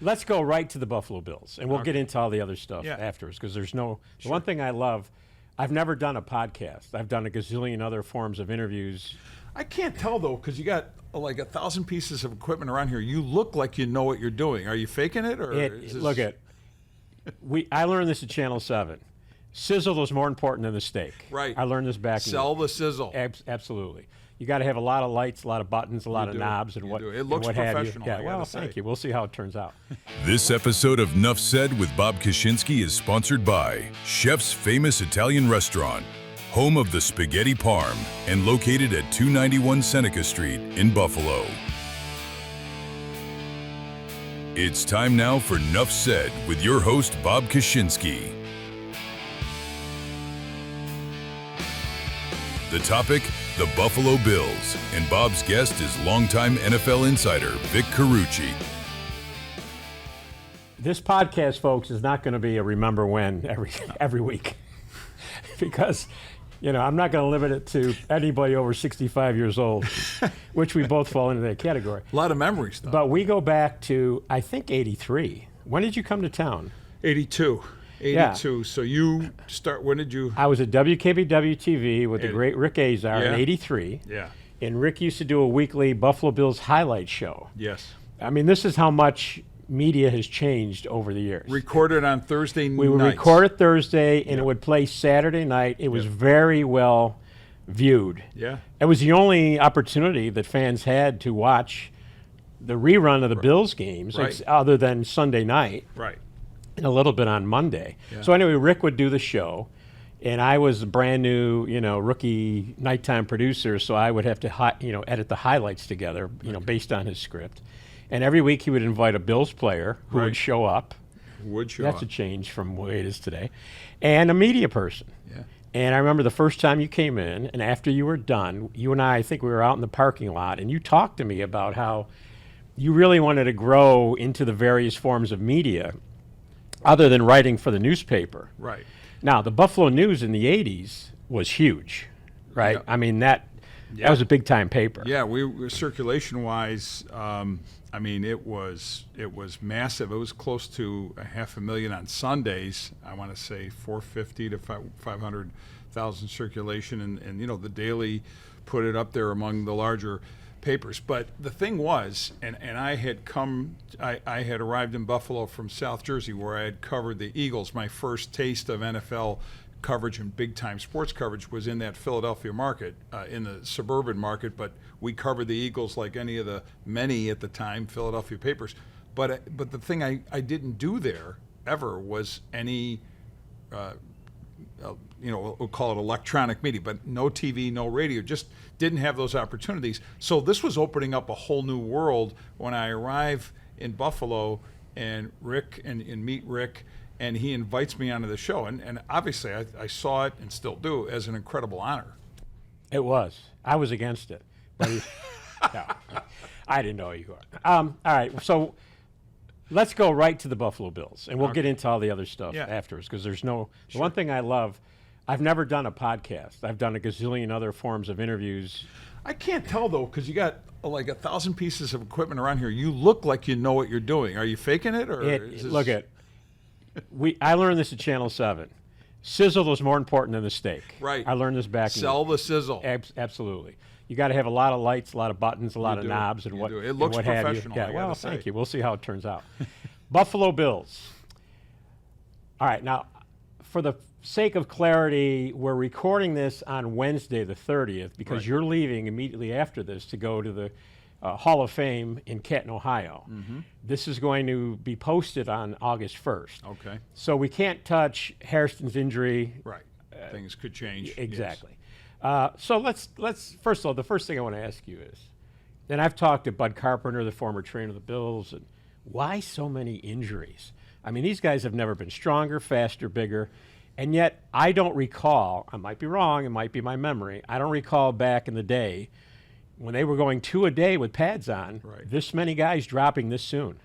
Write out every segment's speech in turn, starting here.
Let's go right to the Buffalo Bills, and we'll get into all the other stuff afterwards, because there's no. The one thing I love, I've never done a podcast. I've done a gazillion other forms of interviews. I can't tell, though, because you got like 1,000 pieces of equipment around here. You look like you know what you're doing. Are you faking it? Or Look at, I learned this at Channel 7. Sizzle is more important than the steak. Right. I learned this back. Sell the sizzle. Absolutely. You got to have a lot of lights, a lot of buttons, a lot of knobs, and what. It looks what professional. Have you. Yeah. Well, thank you. We'll see how it turns out. This episode of Nuff Said with Bob Koshinski is sponsored by Chef's Famous Italian Restaurant, home of the Spaghetti Parm, and located at 291 Seneca Street in Buffalo. It's time now for Nuff Said with your host, Bob Koshinski. The topic, the Buffalo Bills, and Bob's guest is longtime NFL Insider Vic Carucci. This podcast, folks, is not going to be a remember when every week, because, you know, I'm not going to limit it to anybody over 65 years old, which we both fall into that category. A lot of memories, though. But we go back to, I think, 83. When did you come to town? 82. Yeah. So you start, when did you? I was at WKBW-TV with the great Rick Azar in 83. Yeah. And Rick used to do a weekly Buffalo Bills highlight show. Yes. I mean, this is how much media has changed over the years. Recorded on Thursday nights. We would record it Thursday, and it would play Saturday night. It was very well viewed. Yeah. It was the only opportunity that fans had to watch the rerun of the Bills games, other than Sunday night. Right. And a little bit on Monday. Yeah. So anyway, Rick would do the show, and I was a brand new, rookie nighttime producer, so I would have to, edit the highlights together, based on his script. And every week he would invite a Bills player who would show up. That's a change from the way it is today. And a media person. Yeah. And I remember the first time you came in, and after you were done, you and I think we were out in the parking lot, and you talked to me about how you really wanted to grow into the various forms of media other than writing for the newspaper. Right. Now, the Buffalo News in the 80s was huge, right? Yeah. I mean, that was a big-time paper. Yeah, we were circulation-wise, it was massive. It was close to 500,000 on Sundays. I want to say 450 to 500,000 circulation, and the Daily put it up there among the larger papers. But the thing was, and I had arrived in Buffalo from South Jersey, where I had covered the Eagles. My first taste of NFL coverage and big-time sports coverage was in that Philadelphia market, in the suburban market, but we covered the Eagles like any of the many at the time Philadelphia papers. But the thing I didn't do there ever was any we'll call it electronic media, but no TV, no radio, just didn't have those opportunities. So this was opening up a whole new world when I arrive in Buffalo and meet Rick, and he invites me onto the show. And obviously I saw it, and still do, as an incredible honor. It was. I was against it. But no, I didn't know you were. All right, so let's go right to the Buffalo Bills, and we'll get into all the other stuff afterwards, because there's no. The one thing I love, I've never done a podcast. I've done a gazillion other forms of interviews. I can't tell, though, because you got like 1,000 pieces of equipment around here. You look like you know what you're doing. Are you faking it? Or look at, I learned this at Channel 7. Sizzle is more important than the steak. Right. I learned this back. Sell the sizzle. Absolutely. You got to have a lot of lights, a lot of buttons, a lot of knobs, and what. It looks professional. Yeah. Well, thank you. We'll see how it turns out. Buffalo Bills. All right. Now, for the sake of clarity, we're recording this on Wednesday, the 30th, because you're leaving immediately after this to go to the Hall of Fame in Canton, Ohio. Mm-hmm. This is going to be posted on August 1st. Okay. So we can't touch Hairston's injury. Right. Things could change. Exactly. Yes. So let's first of all, the first thing I want to ask you is, and I've talked to Bud Carpenter, the former trainer of the Bills, and why so many injuries? I mean, these guys have never been stronger, faster, bigger, and yet I don't recall, I might be wrong, it might be my memory, I don't recall back in the day when they were going 2 a day with pads on, this many guys dropping this soon.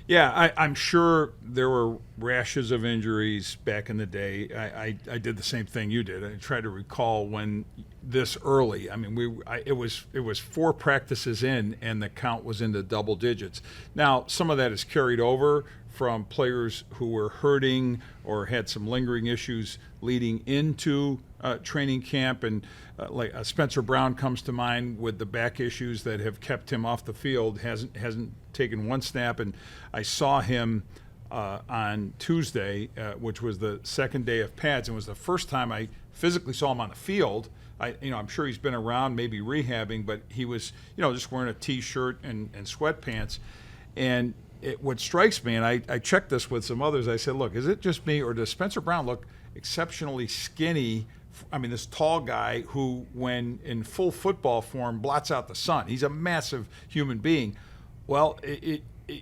Yeah, I'm sure there were rashes of injuries back in the day. I did the same thing you did. I tried to recall when this early. I mean, it was 4 practices in, and the count was into double digits. Now, some of that is carried over from players who were hurting or had some lingering issues leading into training camp, and like Spencer Brown comes to mind with the back issues that have kept him off the field. Hasn't taken one snap, and I saw him on Tuesday, which was the second day of pads, and was the first time I physically saw him on the field. I'm sure he's been around, maybe rehabbing, but he was, just wearing a T-shirt and sweatpants. And what strikes me, and I checked this with some others, I said, look, is it just me, or does Spencer Brown look exceptionally skinny? I mean, this tall guy who, when in full football form, blots out the sun. He's a massive human being. Well,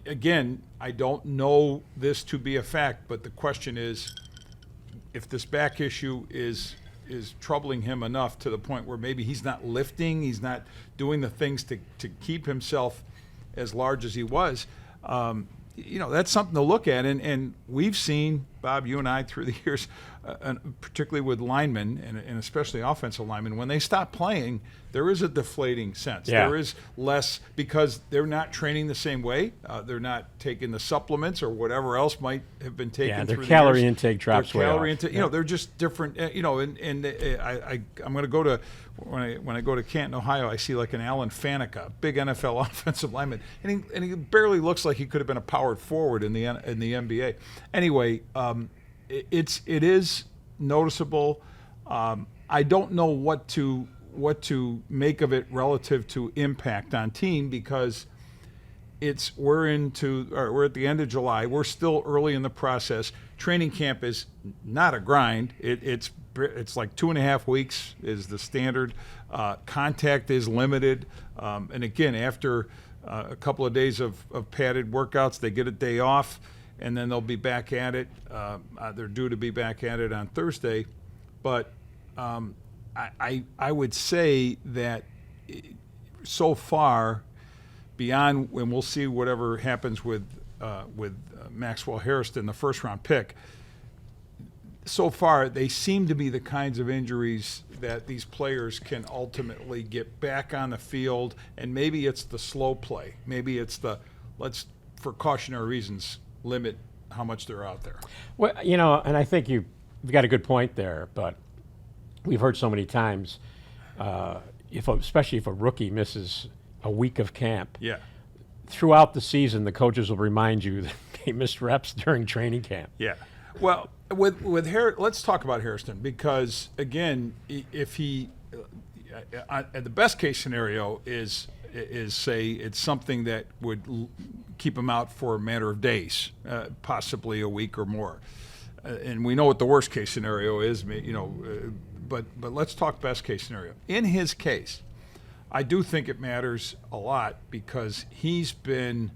again, I don't know this to be a fact, but the question is, if this back issue is troubling him enough to the point where maybe he's not lifting, he's not doing the things to keep himself as large as he was, that's something to look at. And we've seen, Bob, you and I, through the years, particularly with linemen and especially offensive linemen, when they stop playing, there is a deflating sense. Yeah. There is less, because they're not training the same way. They're not taking the supplements or whatever else might have been taken. Yeah, their through calorie the years. intake drops way off. They're just different. I'm going to go to, when I go to Canton, Ohio, I see like an Alan Faneca, big NFL offensive lineman, and he barely looks like he could have been a powered forward in the NBA. Anyway, it is noticeable. I don't know what to make of it relative to impact on team, because we're at the end of July. We're still early in the process. Training camp is not a grind. It's like 2.5 weeks is the standard. Contact is limited, and again, after a couple of days of padded workouts, they get a day off, and then they'll be back at it. They're due to be back at it on Thursday, but I would say that so far, beyond, and we'll see whatever happens with Maxwell Hairston, the first-round pick, so far they seem to be the kinds of injuries that these players can ultimately get back on the field, and maybe it's the slow play. Maybe it's let's, for cautionary reasons, limit how much they're out there. Well, and I think you've got a good point there, but we've heard so many times, especially if a rookie misses a week of camp, Yeah. throughout the season, the coaches will remind you that they missed reps during training camp. Yeah. Well, with let's talk about Hairston, because again, if he, the best case scenario is say it's something that would keep him out for a matter of days, possibly a week or more, and we know what the worst case scenario is, but let's talk best case scenario. In his case, I do think it matters a lot, because he's been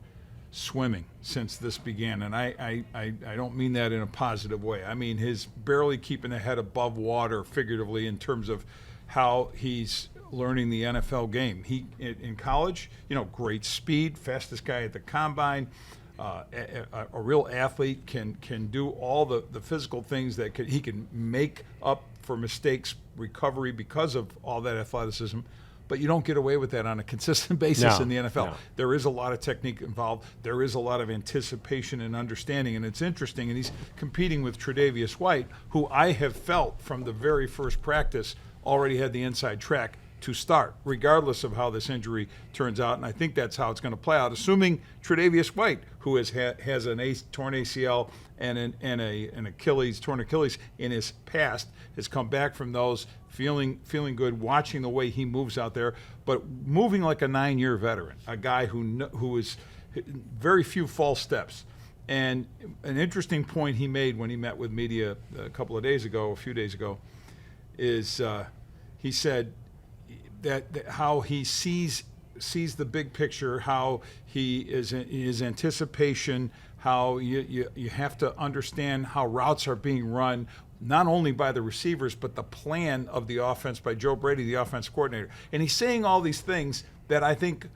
swimming since this began, and I don't mean that in a positive way. I mean his barely keeping the head above water, figuratively, in terms of how he's learning the NFL game. He, in college, great speed, fastest guy at the combine, a real athlete, can do all the physical things that he can make up for mistakes, recovery, because of all that athleticism. But you don't get away with that on a consistent basis in the NFL. No. There is a lot of technique involved. There is a lot of anticipation and understanding. And it's interesting, and he's competing with Tre'Davious White, who I have felt from the very first practice already had the inside track to start, regardless of how this injury turns out. And I think that's how it's going to play out, assuming Tre'Davious White, who has an torn ACL and an torn Achilles in his past, has come back from those feeling good, watching the way he moves out there, but moving like a 9-year veteran, a guy who is very few false steps. And an interesting point he made when he met with media a few days ago, is he said that how he sees the big picture, how he is his anticipation, how you have to understand how routes are being run, not only by the receivers, but the plan of the offense by Joe Brady, the offense coordinator. And he's saying all these things that I think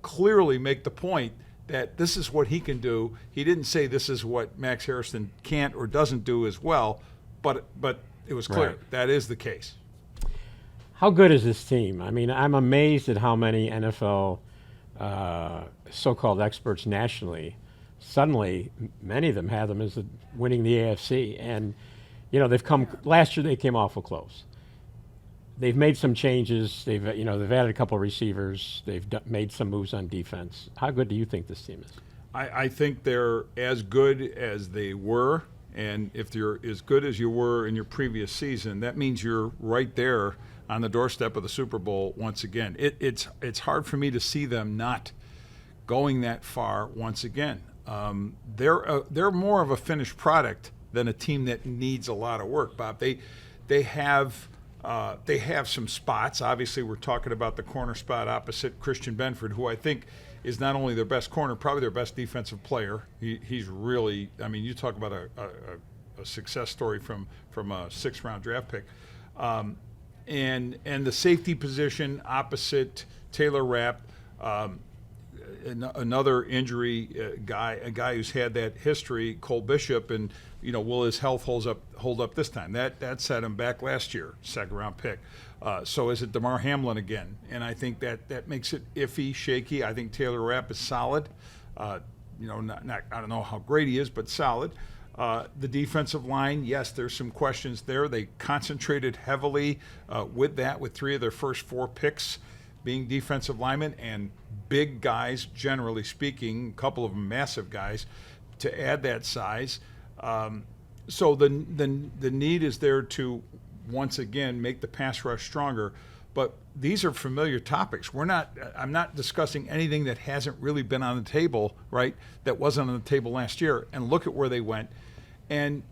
clearly make the point that this is what he can do. He didn't say this is what Max Hairston can't or doesn't do as well, but it was clear that is the case. How good is this team? I mean, I'm amazed at how many NFL so-called experts nationally, suddenly, many of them have them as winning the AFC. And, you know, last year they came awful close. They've made some changes. They've added a couple of receivers. They've made some moves on defense. How good do you think this team is? I think they're as good as they were, and if you're as good as you were in your previous season, that means you're right there on the doorstep of the Super Bowl once again. It's hard for me to see them not going that far once again. They're more of a finished product than a team that needs a lot of work, Bob. They have some spots. Obviously, we're talking about the corner spot opposite Christian Benford, who I think is not only their best corner, probably their best defensive player. He's really, I mean, you talk about a success story from a 6th-round draft pick. And the safety position opposite Taylor Rapp, another injury guy, a guy who's had that history, Cole Bishop, and will his health hold up this time? That set him back last year, 2nd-round pick. So is it DeMar Hamlin again? And I think that makes it iffy, shaky. I think Taylor Rapp is solid. Not I don't know how great he is, but solid. The defensive line, yes, there's some questions there. They concentrated heavily with 3 of their first 4 picks being defensive linemen and big guys, generally speaking, a couple of them massive guys, to add that size. So the need is there to once again make the pass rush stronger. But these are familiar topics. I'm not discussing anything that hasn't really been on the table, right? That wasn't on the table last year. And look at where they went. And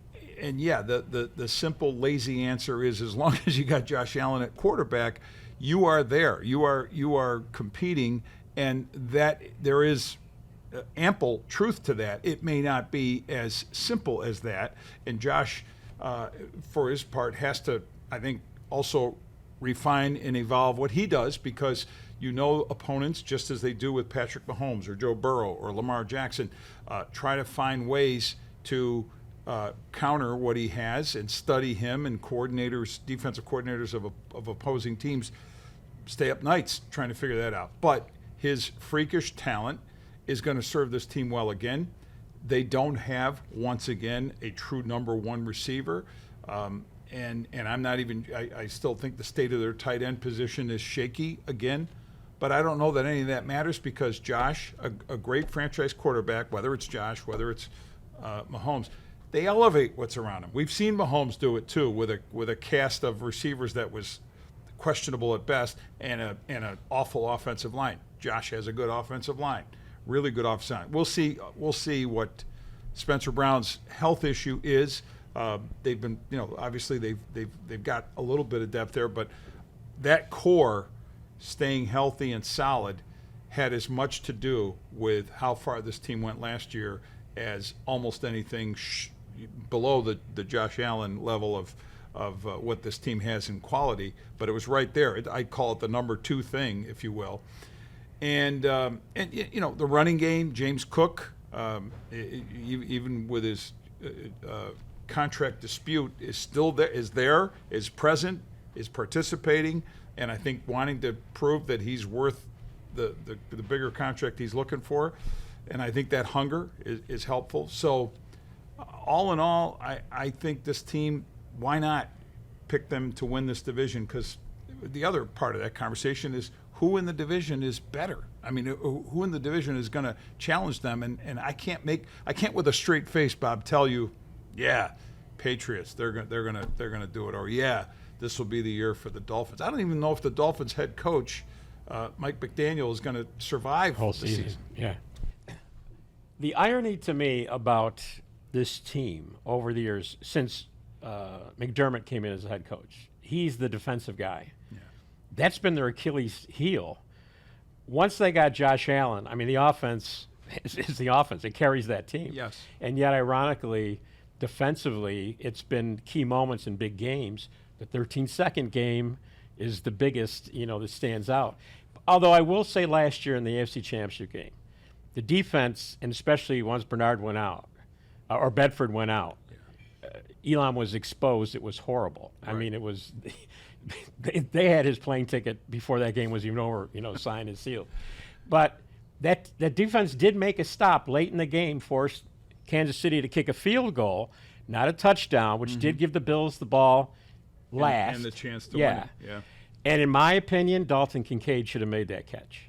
yeah, the simple, lazy answer is as long as you got Josh Allen at quarterback, you are there. You are competing, and that there is ample truth to that. It may not be as simple as that. And Josh, for his part, has to, I think, also refine and evolve what he does, because opponents, just as they do with Patrick Mahomes or Joe Burrow or Lamar Jackson, try to find ways to counter what he has and study him, and defensive coordinators of opposing teams stay up nights trying to figure that out. But his freakish talent is going to serve this team well again. They don't have, once again, a true number 1 receiver. And I'm not even, I still think the state of their tight end position is shaky again. But I don't know that any of that matters, because Josh, a great franchise quarterback, whether it's Josh, whether it's Mahomes, they elevate what's around him. We've seen Mahomes do it too with a cast of receivers that was questionable at best and an awful offensive line. Josh has a good offensive line, really good offensive line. We'll see what Spencer Brown's health issue is. They've been, obviously they've got a little bit of depth there, but that core staying healthy and solid had as much to do with how far this team went last year as almost anything below the Josh Allen level of what this team has in quality. But it was right there. I'd call it the number 2 thing, if you will. And the running game, James Cook, even with his contract dispute, is still there, is present, is participating, and I think wanting to prove that he's worth the bigger contract he's looking for. And I think that hunger is helpful. So all in all, I think this team, why not pick them to win this division? Because the other part of that conversation is who in the division is better. I mean, who in the division is going to challenge them? And I can't with a straight face, Bob, tell you, yeah, Patriots, they're going to do it, or yeah, this will be the year for the Dolphins. I don't even know if the Dolphins head coach, Mike McDaniel, is going to survive whole the season. Yeah. The irony to me about this team over the years, since McDermott came in as the head coach, he's the defensive guy. Yeah. That's been their Achilles heel. Once they got Josh Allen, I mean, the offense is the offense. It carries that team. Yes. And yet, ironically, defensively, it's been key moments in big games. The 13-second game is the biggest, that stands out. Although I will say last year in the AFC Championship game, the defense, and especially once Bernard went out, or Bedford went out, Elam was exposed. It was horrible. Right. I mean, it was they had his plane ticket before that game was even over, signed and sealed. But that defense did make a stop late in the game, forced Kansas City to kick a field goal, not a touchdown, which did give the Bills the ball last. And the chance to win it. Yeah. And in my opinion, Dalton Kincaid should have made that catch.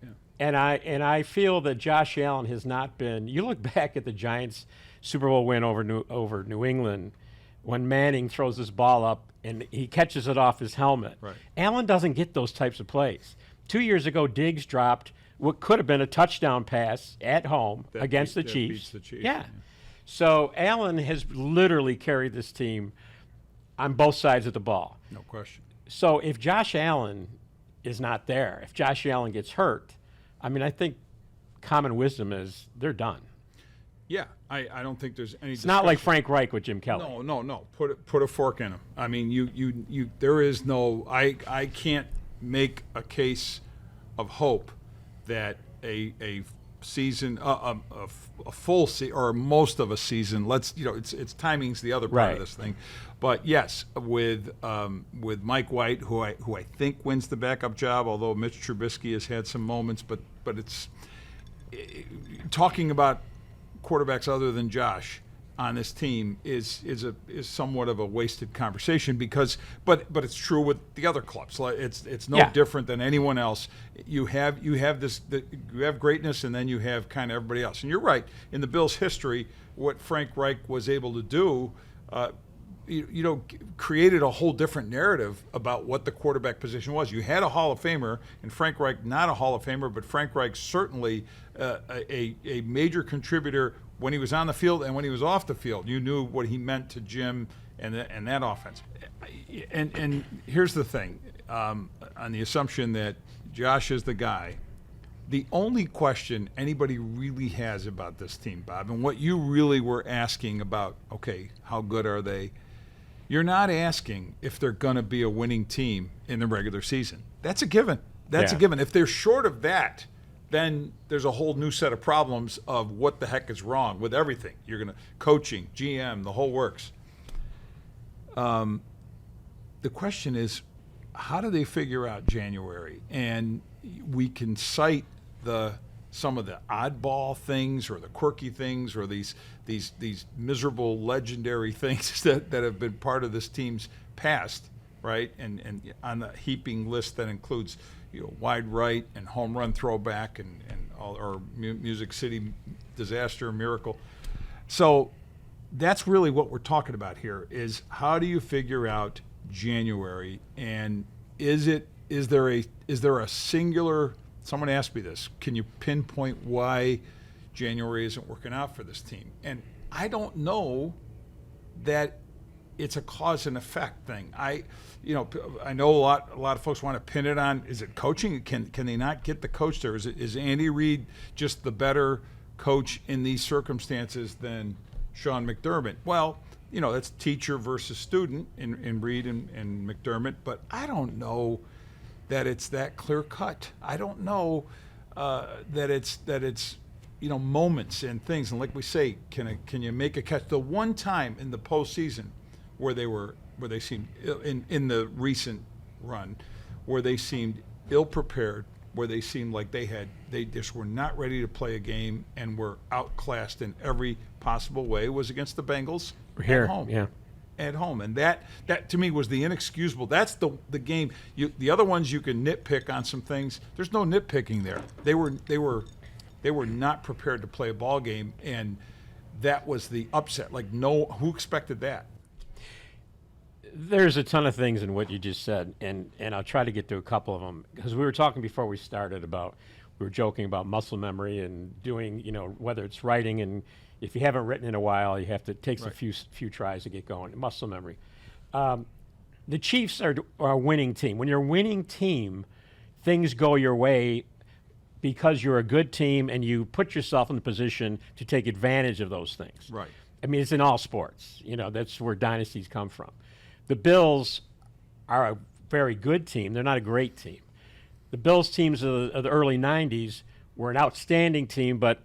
Yeah. And I feel that Josh Allen has not been. You look back at the Giants' Super Bowl win over New England, when Manning throws this ball up and he catches it off his helmet. Right. Allen doesn't get those types of plays. 2 years ago, Diggs dropped what could have been a touchdown pass at home against the Chiefs. Beats the Chiefs. Yeah. So Allen has literally carried this team on both sides of the ball. No question. So if Josh Allen is not there, if Josh Allen gets hurt, I mean, I think common wisdom is they're done. Yeah, I don't think there's any. It's not like Frank Reich with Jim Kelly. No. Put a fork in him. I mean, you. There is no. I can't make a case of hope that a season, a full season, or most of a season. It's timing's the other part of this thing. But yes, with Mike White, who I think wins the backup job, although Mitch Trubisky has had some moments, but it's talking about quarterbacks other than Josh on this team is somewhat of a wasted conversation because it's true with the other clubs. It's no different than anyone else. You have greatness, and then you have kind of everybody else. And you're right, in the Bills' history, what Frank Reich was able to do, created a whole different narrative about what the quarterback position was. You had a Hall of Famer, and Frank Reich not a Hall of Famer, but Frank Reich certainly a major contributor when he was on the field and when he was off the field. You knew what he meant to Jim and that offense. And here's the thing, on the assumption that Josh is the guy, the only question anybody really has about this team, Bob, and what you really were asking about, okay, how good are they? You're not asking if they're going to be a winning team in the regular season. That's a given. That's a given. If they're short of that, then there's a whole new set of problems of what the heck is wrong with everything. You're going to coaching, GM, the whole works. The question is, how do they figure out January? And we can cite some of the oddball things or the quirky things or these miserable legendary things that have been part of this team's past, right? And on the heaping list that includes wide right and home run throwback and all, or Music City disaster miracle. So that's really what we're talking about here is how do you figure out January, and is there a singular, someone asked me this, can you pinpoint why January isn't working out for this team? And I don't know that it's a cause and effect thing. I know a lot of folks want to pin it on, is it coaching? Can they not get the coach there? Is Andy Reid just the better coach in these circumstances than Sean McDermott? Well, that's teacher versus student in Reid and McDermott, but I don't know that it's that clear cut. I don't know that it's moments and things. And like we say, can you make a catch? The one time in the postseason where they seemed in the recent run, where they seemed ill prepared, where they seemed like they just were not ready to play a game and were outclassed in every possible way, was against the Bengals here, at home. Yeah. At home, and that to me was the inexcusable. That's the game. The other ones you can nitpick on some things. There's no nitpicking there. They were not prepared to play a ball game, and that was the upset. Who expected that? There's a ton of things in what you just said, and I'll try to get to a couple of them because we were talking before we started about, we were joking about muscle memory and doing, whether it's writing, and if you haven't written in a while, you have to take a few tries to get going. Muscle memory. The Chiefs are a winning team. When you're a winning team, things go your way because you're a good team and you put yourself in the position to take advantage of those things. Right. I mean, it's in all sports. That's where dynasties come from. The Bills are a very good team. They're not a great team. The Bills teams of the early 90s were an outstanding team, but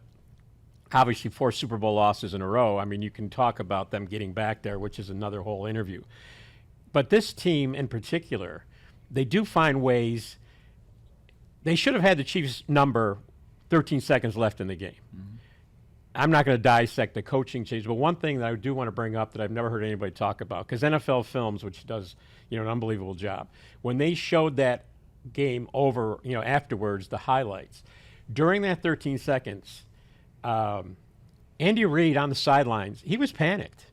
obviously 4 Super Bowl losses in a row. I mean, you can talk about them getting back there, which is another whole interview. But this team in particular, they do find ways. They should have had the Chiefs' number 13 seconds left in the game. I'm not going to dissect the coaching change, but one thing that I do want to bring up that I've never heard anybody talk about, because NFL Films, which does an unbelievable job, when they showed that game over, afterwards, the highlights, during that 13 seconds, Andy Reid on the sidelines, he was panicked.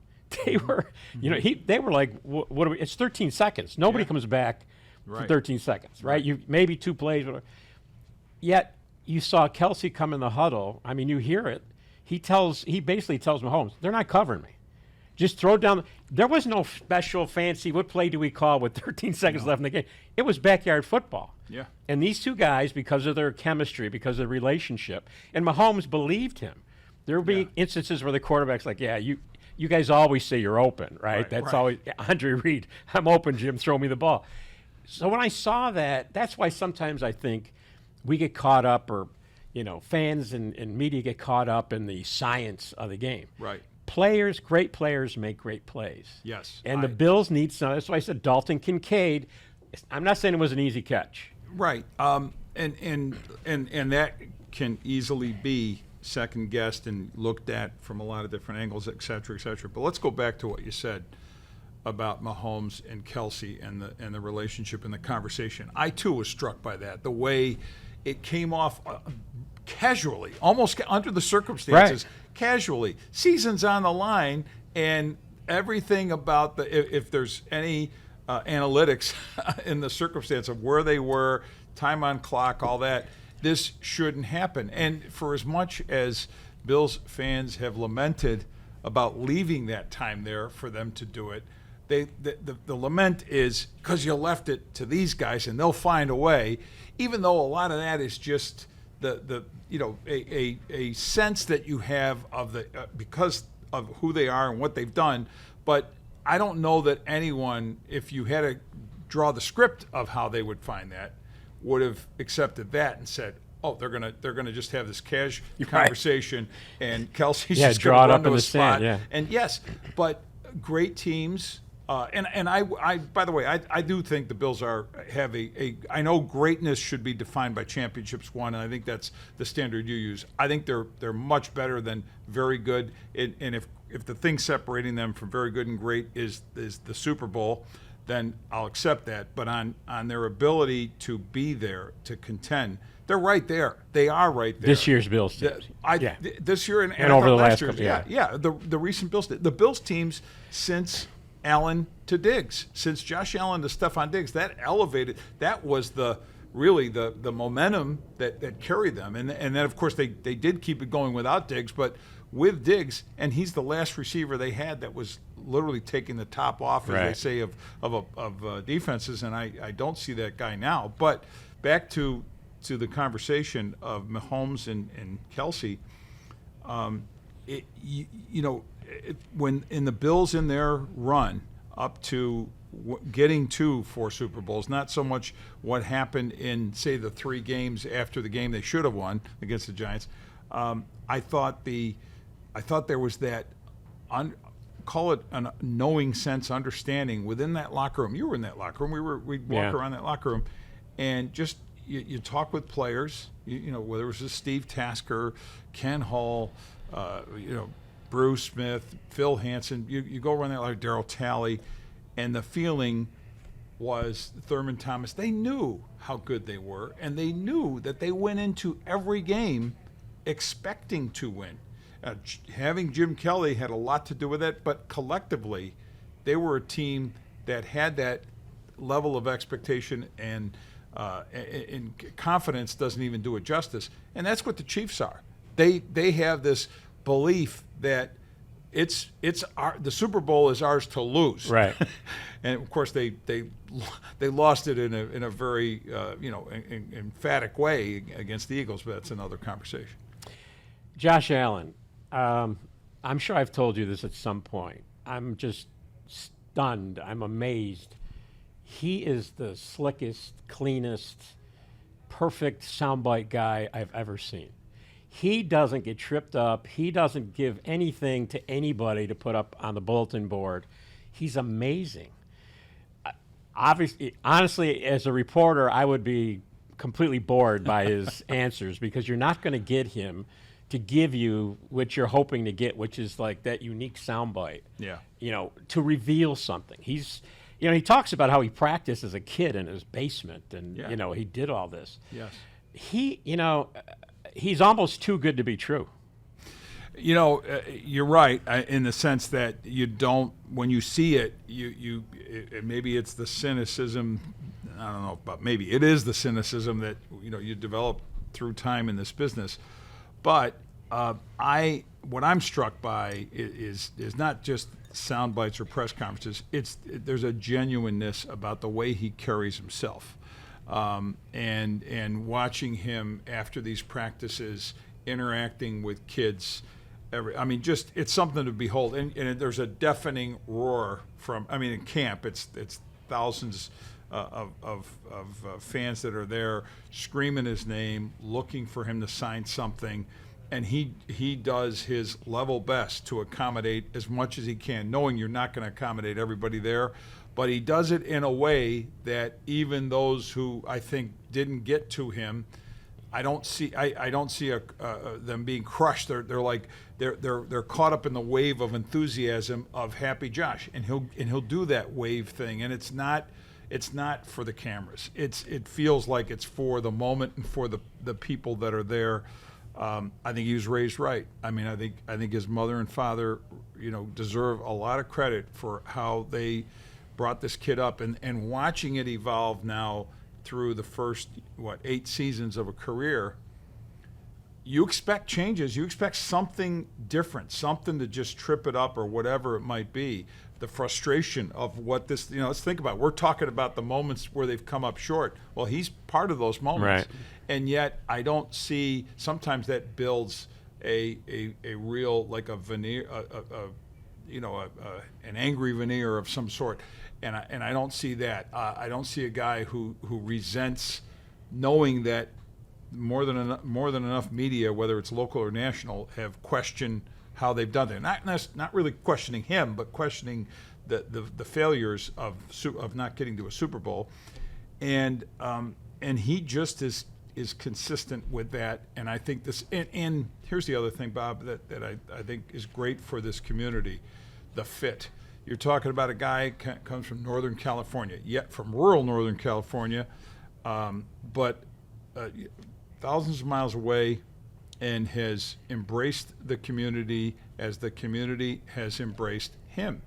They were, they were like, "What are we?" It's 13 seconds. Nobody comes back for 13 seconds, right? You maybe 2 plays, whatever. Yet you saw Kelsey come in the huddle. I mean, you hear it. He basically tells Mahomes, "They're not covering me. Just throw down." There was no special fancy, what play do we call with 13 seconds left in the game? It was backyard football. Yeah. And these two guys, because of their chemistry, because of the relationship, and Mahomes believed him. There will be instances where the quarterback's like, "Yeah, you guys always say you're open, right? That's always Andre Reed. I'm open, Jim. Throw me the ball." So when I saw that, that's why sometimes I think we get caught up, or fans and media get caught up in the science of the game. Right. Great players make great plays. Yes. And the Bills need some. That's why I said Dalton Kincaid. I'm not saying it was an easy catch. Right. And that can easily be second guessed and looked at from a lot of different angles, et cetera, et cetera. But let's go back to what you said about Mahomes and Kelsey and the relationship and the conversation. I too was struck by that. The way it came off casually, almost under the circumstances, casually. Season's on the line, and everything about if there's any analytics in the circumstance of where they were, time on clock, all that, this shouldn't happen. And for as much as Bills fans have lamented about leaving that time there for them to do it, the lament is because you left it to these guys and they'll find a way, even though a lot of that is just a sense that you have of the because of who they are and what they've done. But I don't know that anyone, if you had to draw the script of how they would find that, would have accepted that and said, "Oh, they're gonna just have this casual conversation, and Kelsey's just draw gonna it run up to in a the spot." sand, And yes, but great teams. And I by the way, I do think the Bills have I know greatness should be defined by championships won, and I think that's the standard you use. I think they're much better than very good. And if the thing separating them from very good and great is the Super Bowl, then I'll accept that. But on their ability to be there, to contend, they're right there. They are right there. This year's Bills teams. This year and over the last year's, couple, the recent Bills, the Bills teams since Allen to Diggs, since Josh Allen to Stephon Diggs, that elevated. That was really the momentum that carried them. And then of course they did keep it going without Diggs, but with Diggs, and he's the last receiver they had that was literally taking the top off, as they say, of defenses. And I don't see that guy now. But back to the conversation of Mahomes and Kelsey, when in the Bills in their run up to getting to 4 Super Bowls, not so much what happened in, say, the 3 games after the game they should have won against the Giants. I thought there was that, call it a knowing sense, understanding within that locker room. You were in that locker room. We'd walk around that locker room, and just you talk with players. Whether it was Steve Tasker, Ken Hall, Bruce Smith, Phil Hansen. You go around there like Darryl Talley, and the feeling was Thurman Thomas. They knew how good they were, and they knew that they went into every game expecting to win. Having Jim Kelly had a lot to do with it, but collectively, they were a team that had that level of expectation, and confidence doesn't even do it justice. And that's what the Chiefs are. They have this belief that the Super Bowl is ours to lose, right? And of course they lost it in a very emphatic way against the Eagles, but that's another conversation. Josh Allen, I'm sure I've told you this at some point. I'm just stunned. I'm amazed. He is the slickest, cleanest, perfect soundbite guy I've ever seen. He doesn't get tripped up. He doesn't give anything to anybody to put up on the bulletin board. He's amazing. obviously, honestly, as a reporter, I would be completely bored by his answers because you're not going to get him to give you what you're hoping to get, which is like that unique soundbite. Yeah. To reveal something. He's, he talks about how he practiced as a kid in his basement, and he did all this. Yes. He's almost too good to be true. You're right in the sense that you don't, when you see it, maybe it's the cynicism. I don't know, but maybe it is the cynicism that you develop through time in this business. But what I'm struck by is not just sound bites or press conferences. There's a genuineness about the way he carries himself, and watching him after these practices interacting with kids. It's something to behold, and there's a deafening roar from. In camp, it's thousands of fans that are there screaming his name, looking for him to sign something, and he does his level best to accommodate as much as he can, knowing you're not going to accommodate everybody there, but he does it in a way that even those who I think didn't get to him, I don't see them being crushed. They're caught up in the wave of enthusiasm of Happy Josh, and he'll do that wave thing, and it's not for the cameras. It feels like it's for the moment and for the people that are there. I think he was raised right. I think his mother and father, deserve a lot of credit for how they brought this kid up, and watching it evolve now through the first 8 seasons of a career. You expect changes. You expect something different, something to just trip it up or whatever it might be. The frustration of what this, let's think about it. We're talking about the moments where they've come up short. Well, he's part of those moments. Right. And yet I don't see, sometimes that builds a real, like a veneer, an angry veneer of some sort. And I don't see that. I don't see a guy who resents knowing that more than enough media, whether it's local or national, have questioned how they've done it. Not really questioning him, but questioning the failures of not getting to a Super Bowl, and he just is consistent with that. And I think this. And here's the other thing, Bob, that I think is great for this community, the fit. You're talking about a guy comes from Northern California, yet from rural Northern California, but thousands of miles away, and has embraced the community as the community has embraced him.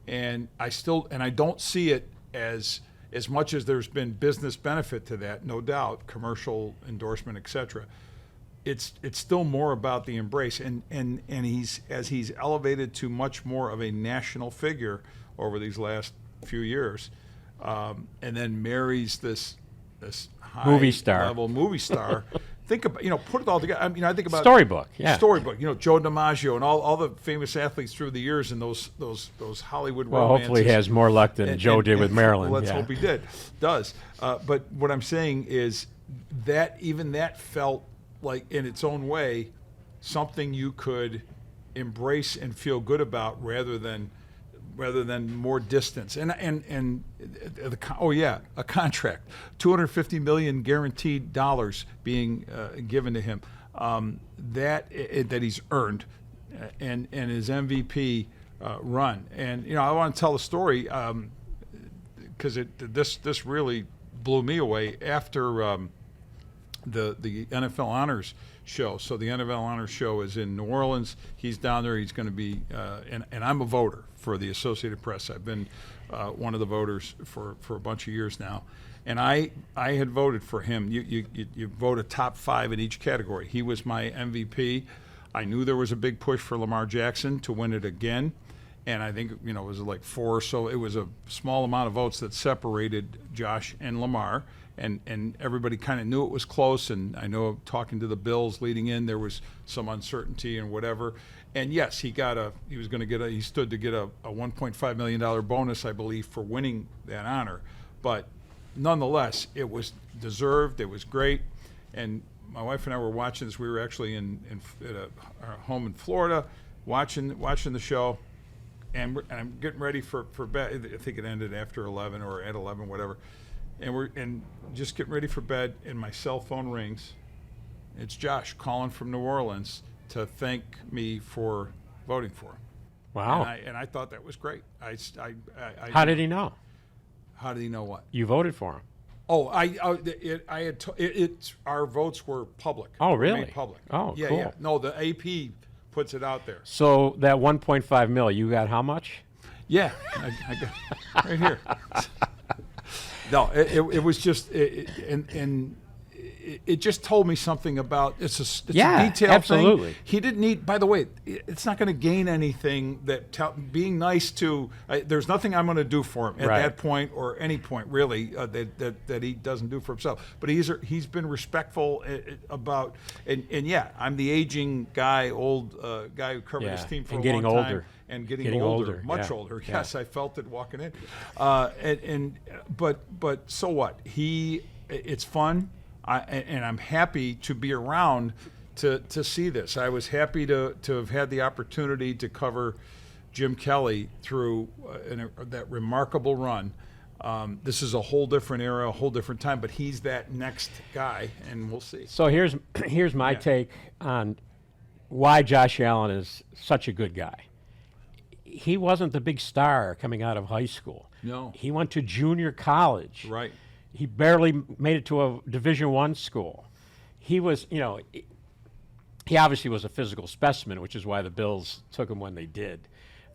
And I don't see it as much as there's been business benefit to that, no doubt, commercial endorsement, etc. It's still more about the embrace, and he's elevated to much more of a national figure over these last few years, and then marries this high level movie star. Think about, put it all together. I think about Storybook, yeah. Storybook, Joe DiMaggio and all the famous athletes through the years and those Hollywood well, romances. Hopefully he has more luck than Joe did with Marilyn. Let's hope he does. But what I'm saying is that even that felt like, in its own way, something you could embrace and feel good about rather than more distance. And a contract, $250 million guaranteed dollars being given to him, that he's earned, and his MVP run. And I want to tell the story because this really blew me away after the NFL Honors Show. So the NFL Honors Show is in New Orleans. He's down there. He's going to be, and I'm a voter for the Associated Press. I've been one of the voters for a bunch of years now. And I had voted for him. You vote a top 5 in each category. He was my MVP. I knew there was a big push for Lamar Jackson to win it again. And I think, it was like 4 or so. It was a small amount of votes that separated Josh and Lamar. And everybody kind of knew it was close. And I know, talking to the Bills leading in, there was some uncertainty and whatever. And yes, he stood to get a $1.5 million bonus, I believe, for winning that honor. But nonetheless, it was deserved. It was great. And my wife and I were watching this. We were actually at our home in Florida, watching the show. and I'm getting ready for bed. I think it ended after 11 or at 11, whatever. And we're just getting ready for bed, and my cell phone rings. It's Josh calling from New Orleans to thank me for voting for him. Wow. And I thought that was great. How did he know? How did he know what? You voted for him. Oh, our votes were public. Oh, Were really? Made public. Oh, yeah, cool. yeah. No, the AP puts it out there. So that 1.5 mil, you got how much? Yeah, I got right here. No, it was just, and it just told me something about it's a detailed absolutely. thing. He didn't need. By the way, it's not going to gain anything that being nice to. There's nothing I'm going to do for him at Right. that point or any point really that he doesn't do for himself. But he's been respectful about and yeah, I'm the aging guy, old guy who covered his team for and a getting long older. time. And getting older, much yeah. older. Yeah. Yes, I felt it walking in. But so what? It's fun, and I'm happy to be around to see this. I was happy to have had the opportunity to cover Jim Kelly through that remarkable run. This is a whole different era, a whole different time, but he's that next guy, and we'll see. So here's my take on why Josh Allen is such a good guy. He wasn't the big star coming out of high school. No. He went to junior college. Right. He barely made it to a Division I school. He was, he obviously was a physical specimen, which is why the Bills took him when they did.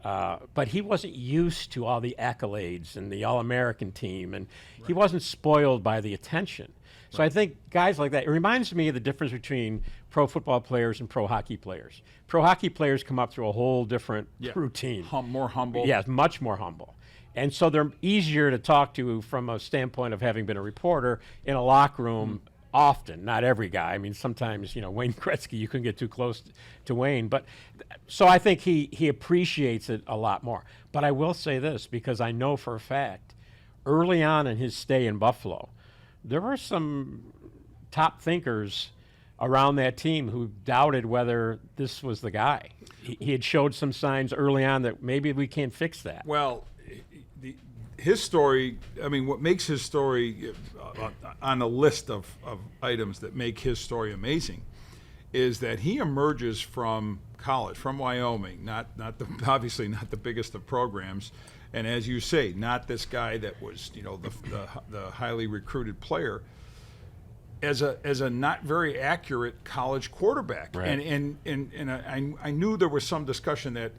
But he wasn't used to all the accolades and the All-American team, and he wasn't spoiled by the attention. So I think guys like that, it reminds me of the difference between pro football players and pro hockey players. Pro hockey players come up through a whole different routine. More humble. Yes, much more humble. And so they're easier to talk to from a standpoint of having been a reporter in a locker room often, not every guy. I mean, sometimes, Wayne Gretzky, you couldn't get too close to Wayne. But so I think he appreciates it a lot more. But I will say this, because I know for a fact, early on in his stay in Buffalo, there were some top thinkers around that team who doubted whether this was the guy. He had showed some signs early on that maybe we can't fix that. Well, his story, what makes his story on a list of items that make his story amazing is that he emerges from college, from Wyoming, obviously not the biggest of programs, and as you say, not this guy that was, the highly recruited player, as a not very accurate college quarterback. Right. And I knew there was some discussion that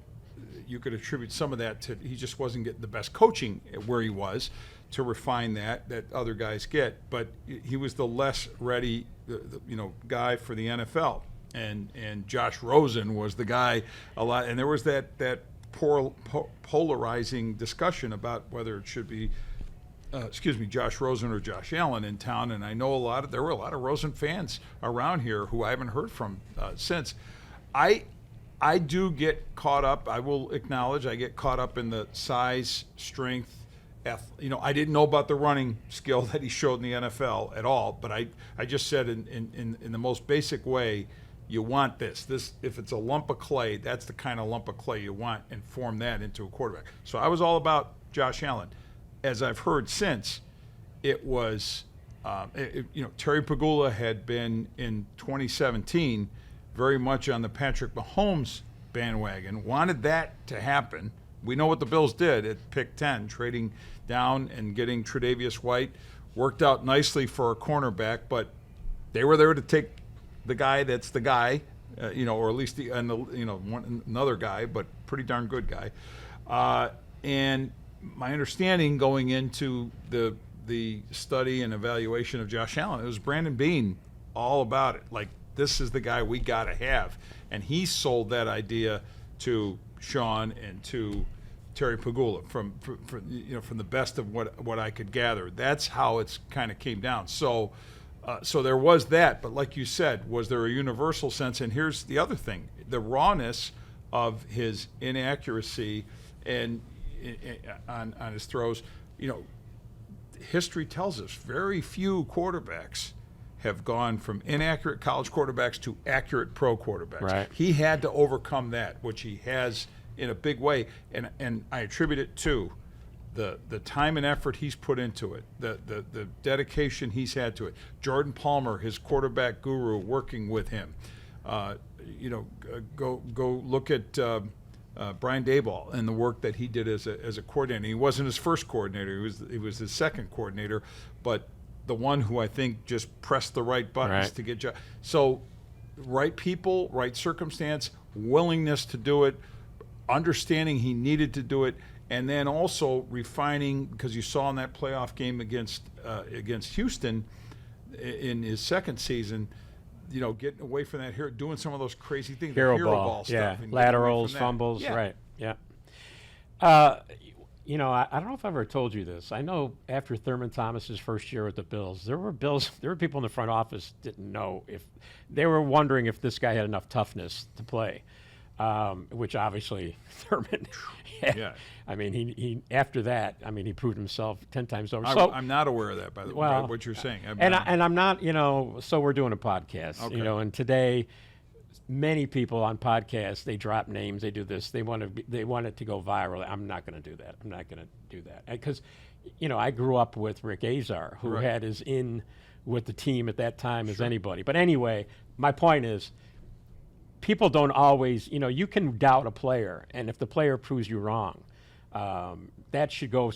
you could attribute some of that to he just wasn't getting the best coaching where he was to refine that other guys get, but he was the less ready guy for the NFL. And Josh Rosen was the guy a lot, and there was that polarizing discussion about whether it should be Josh Rosen or Josh Allen in town. And I know there were a lot of Rosen fans around here who I haven't heard from since. I do get caught up. I will acknowledge I get caught up in the size, strength. I didn't know about the running skill that he showed in the NFL at all. But I just said in the most basic way, you want this. If it's a lump of clay, that's the kind of lump of clay you want, and form that into a quarterback. So I was all about Josh Allen. As I've heard since, it was, Terry Pagula had been in 2017 very much on the Patrick Mahomes bandwagon, wanted that to happen. We know what the Bills did at pick 10, trading down and getting Tre'Davious White. Worked out nicely for a cornerback, but they were there to take the guy that's the guy, or at least another guy, but pretty darn good guy. And my understanding going into the study and evaluation of Josh Allen, it was Brandon Beane all about it. Like, this is the guy we got to have. And he sold that idea to Sean and to Terry Pagula from the best of what I could gather. That's how it's kind of came down. So there was that. But like you said, was there a universal sense? And here's the other thing. The rawness of his inaccuracy and on his throws, history tells us very few quarterbacks have gone from inaccurate college quarterbacks to accurate pro quarterbacks. Right. He had to overcome that, which he has in a big way, and I attribute it to the time and effort he's put into it, the dedication he's had to it. Jordan Palmer, his quarterback guru, working with him. Go look at Brian Daboll and the work that he did as a coordinator. He wasn't his first coordinator; he was his second coordinator, but the one who I think just pressed the right buttons to get jobs. So, right people, right circumstance, willingness to do it, understanding he needed to do it. And then also refining, because you saw in that playoff game against Houston in his second season, getting away from that, doing some of those crazy things, hero the ball stuff, yeah, laterals, fumbles, right, yeah. I don't know if I ever told you this. I know after Thurman Thomas's first year with the Bills, there were people in the front office didn't know if they were wondering if this guy had enough toughness to play. Which obviously Thurman had. Yeah. I mean, he after that, he proved himself 10 times over. I'm not aware of that, by the way, what you're saying. I'm not, so we're doing a podcast, and today many people on podcasts, they drop names, they do this, they want it to go viral. I'm not going to do that. I'm not going to do that. Because, I grew up with Rick Azar, who had as in with the team at that time as anybody. But anyway, my point is, people don't always, you can doubt a player, and if the player proves you wrong, that should go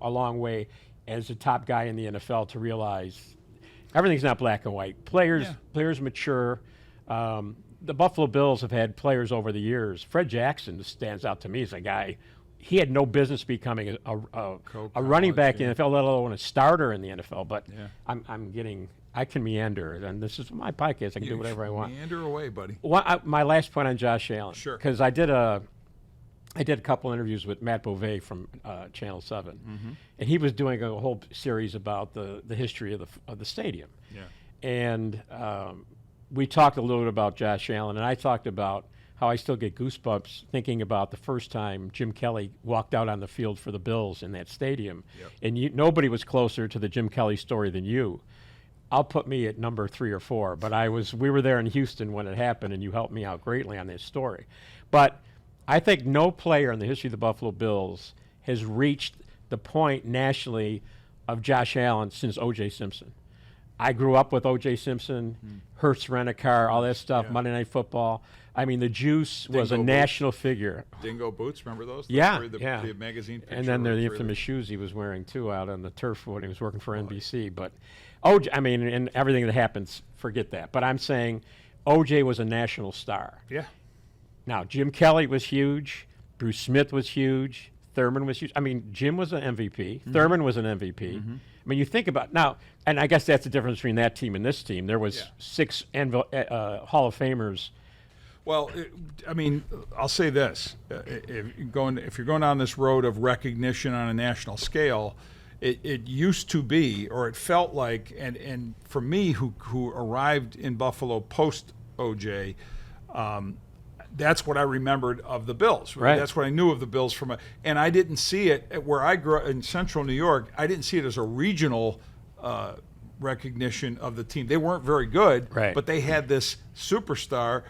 a long way as a top guy in the NFL to realize everything's not black and white. Players mature. The Buffalo Bills have had players over the years. Fred Jackson stands out to me as a guy. He had no business becoming a running back in the NFL, let alone a starter in the NFL. But I can meander, and this is my podcast. I can do whatever I want. Meander away, buddy. My last point on Josh Allen. Sure. Because I did a couple interviews with Matt Beauvais from Channel 7, and he was doing a whole series about the history of the stadium. Yeah. And we talked a little bit about Josh Allen, and I talked about how I still get goosebumps thinking about the first time Jim Kelly walked out on the field for the Bills in that stadium. Yep. And nobody was closer to the Jim Kelly story than you. I'll put me at number 3 or 4, but we were there in Houston when it happened, and you helped me out greatly on this story. But I think no player in the history of the Buffalo Bills has reached the point nationally of Josh Allen since O.J. Simpson. I grew up with O.J. Simpson, Hertz Rent-A-Car, all that stuff, Monday Night Football. The Juice was a national figure. Dingo boots, remember those? The magazine picture. And then the infamous shoes he was wearing, too, out on the turf when he was working for NBC. But OJ, and everything that happens, forget that. But I'm saying OJ was a national star. Yeah. Now, Jim Kelly was huge. Bruce Smith was huge. Thurman was huge. Jim was an MVP. Thurman was an MVP. You think about now, and I guess that's the difference between that team and this team. There was 6 Hall of Famers. Well, I'll say this: if you're going down this road of recognition on a national scale, it used to be, or it felt like, and for me, who arrived in Buffalo post OJ, that's what I remembered of the Bills. Right. That's what I knew of the Bills and I didn't see it where I grew up in Central New York. I didn't see it as a regional recognition of the team. They weren't very good, but they had this superstar.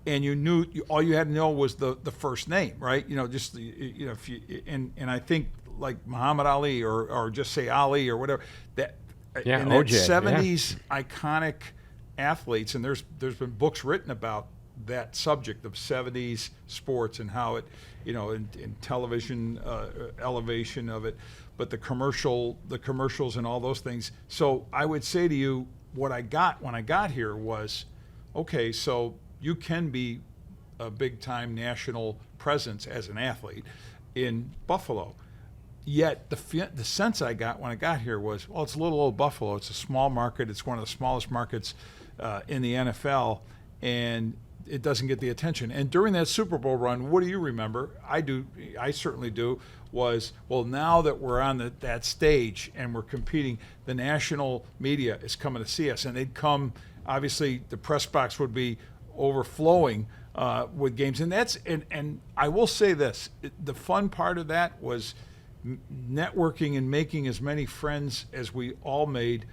And you knew all you had to know was the first name, right? If you and I think like Muhammad Ali or just say Ali or whatever that in that 70s iconic athletes, and there's been books written about that subject of 70s sports and how it, in television elevation of it, but the commercials and all those things. So I would say to you, what I got when I got here was, okay, so you can be a big-time national presence as an athlete in Buffalo. Yet the sense I got when I got here was, well, it's little old Buffalo. It's a small market. It's one of the smallest markets in the NFL, and it doesn't get the attention. And during that Super Bowl run, what do you remember? I do. I certainly do. Was, well, now that we're on that stage and we're competing, the national media is coming to see us, and they'd come. Obviously, the press box would be overflowing with games, and I will say this: the fun part of that was networking and making as many friends as we all made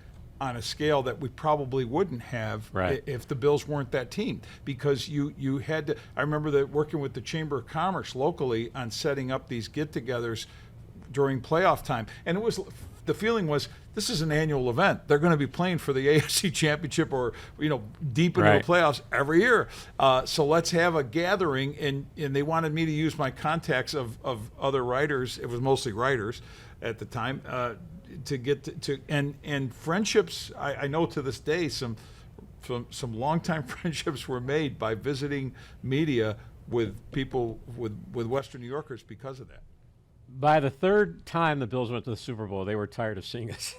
on a scale that we probably wouldn't have Right. if the Bills weren't that team, because you had to. I remember that working with the Chamber of Commerce locally on setting up these get-togethers during playoff time, and the feeling was, this is an annual event. They're going to be playing for the AFC Championship or deep into Right. the playoffs every year. So let's have a gathering, and they wanted me to use my contacts of other writers. It was mostly writers at the time, to get to and friendships. I know to this day some longtime friendships were made by visiting media with people with Western New Yorkers because of that. By the third time the Bills went to the Super Bowl, they were tired of seeing us.